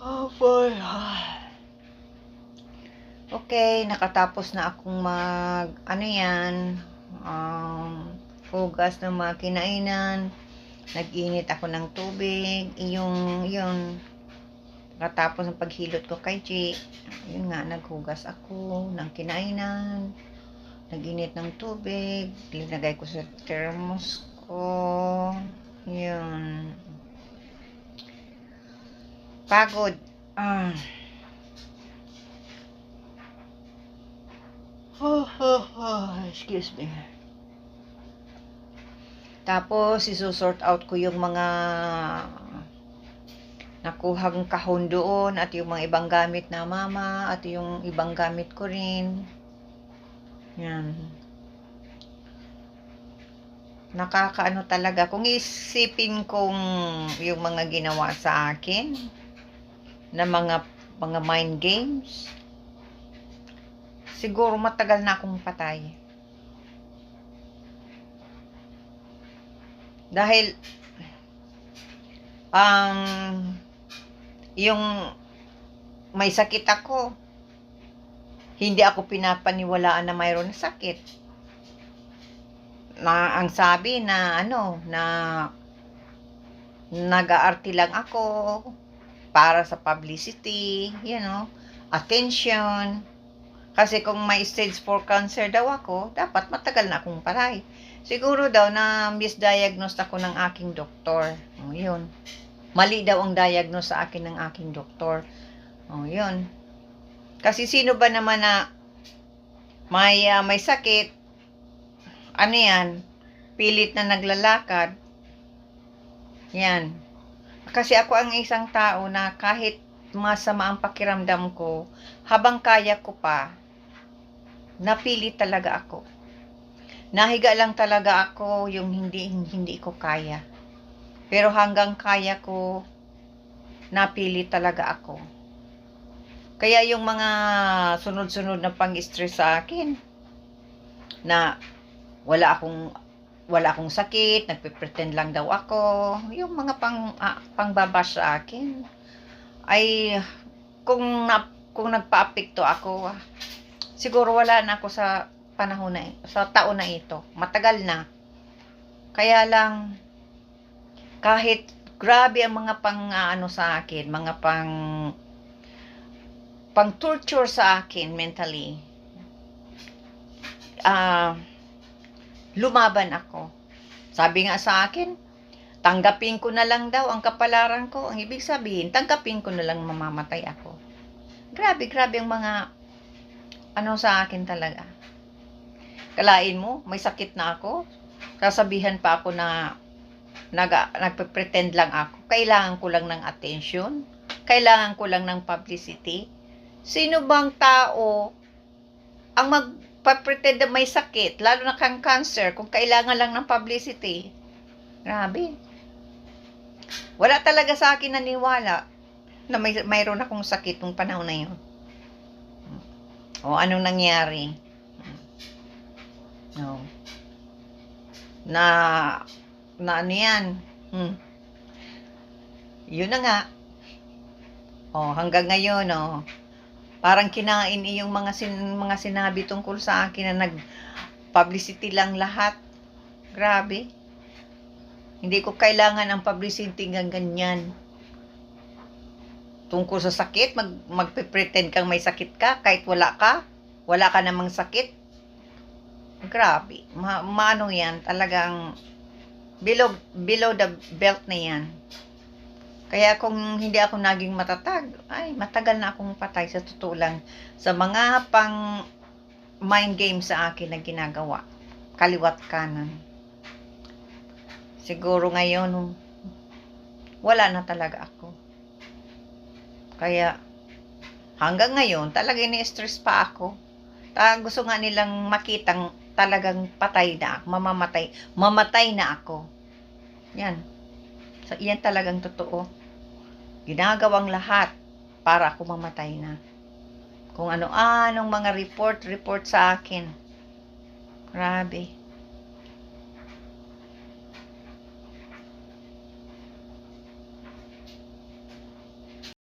Oh boy. Okay, nakatapos na akong ano yan, hugas ng mga kinainan. Nag-init ako ng tubig. Yung, nakatapos ng paghilot ko kay G, yun nga, naghugas ako ng kinainan. Nag-init ng tubig. Linagay ko sa thermos ko. Yun. Pagod. Excuse me. Tapos, isusort out ko yung mga nakuhang kahon doon at yung mga ibang gamit na mama at yung ibang gamit ko rin. Yan. Nakakaano talaga. Kung isipin kong yung mga ginawa sa akin na mga mind games, siguro matagal na akong patay. Dahil yung may sakit ako, hindi ako pinapaniwalaan na mayroon na sakit. Na ang sabi na na nag-aarti lang ako para sa publicity, attention. Kasi kung may stage 4 cancer daw ako, dapat matagal na akong patay. Siguro daw na misdiagnose ako ng aking doktor. Yun. Mali daw ang diagnose sa akin ng aking doktor. Yun. Kasi sino ba naman na may sakit, yan, pilit na naglalakad, yan. Kasi ako ang isang tao na kahit masama ang pakiramdam ko, habang kaya ko pa, napili talaga ako. Nahiga lang talaga ako yung hindi ko kaya. Pero hanggang kaya ko, napili talaga ako. Kaya yung mga sunod-sunod na pang-stress sa akin, na wala akong sakit, nagpe-pretend lang daw ako, yung mga pangbabash sa akin, ay kung nagpa-apekto ako, siguro wala na ako sa panahon sa taon na ito. Matagal na. Kaya lang, kahit grabe ang mga sa akin, mga pang torture sa akin mentally, lumaban ako. Sabi nga sa akin, tanggapin ko na lang daw ang kapalaran ko. Ang ibig sabihin, tanggapin ko na lang mamamatay ako. Grabe ang mga sa akin talaga. Kalain mo, may sakit na ako. Sasabihan pa ako na nagpe-pretend lang ako. Kailangan ko lang ng attention. Kailangan ko lang ng publicity. Sino bang tao ang magpa-pretend na may sakit, lalo na kang cancer, kung kailangan lang ng publicity? Grabe. Wala talaga sa akin naniwala na mayroon akong sakit nung panahon na yun. O anong nangyari? No. Na ano yan? Yun na nga. Hanggang ngayon, parang kinain yung mga sinabi tungkol sa akin na nag-publicity lang lahat. Grabe. Hindi ko kailangan ang publicity ng ganyan. Tungkol sa sakit, magpe-pretend kang may sakit ka kahit wala ka namang sakit. Grabe. Maano yan, talagang below the belt na yan. Kaya kung hindi ako naging matatag, ay matagal na akong patay sa totoo lang, sa mga pang mind game sa akin na ginagawa, kaliwat kanan. Siguro ngayon wala na talaga ako. Kaya hanggang ngayon talaga ini-stress pa ako. Gusto nga nilang makitang talagang patay na ako, mamatay na ako. Yan. So, yan talagang totoo. Ginagawang lahat para ako mamatay na. Kung ano-anong mga report sa akin. Grabe.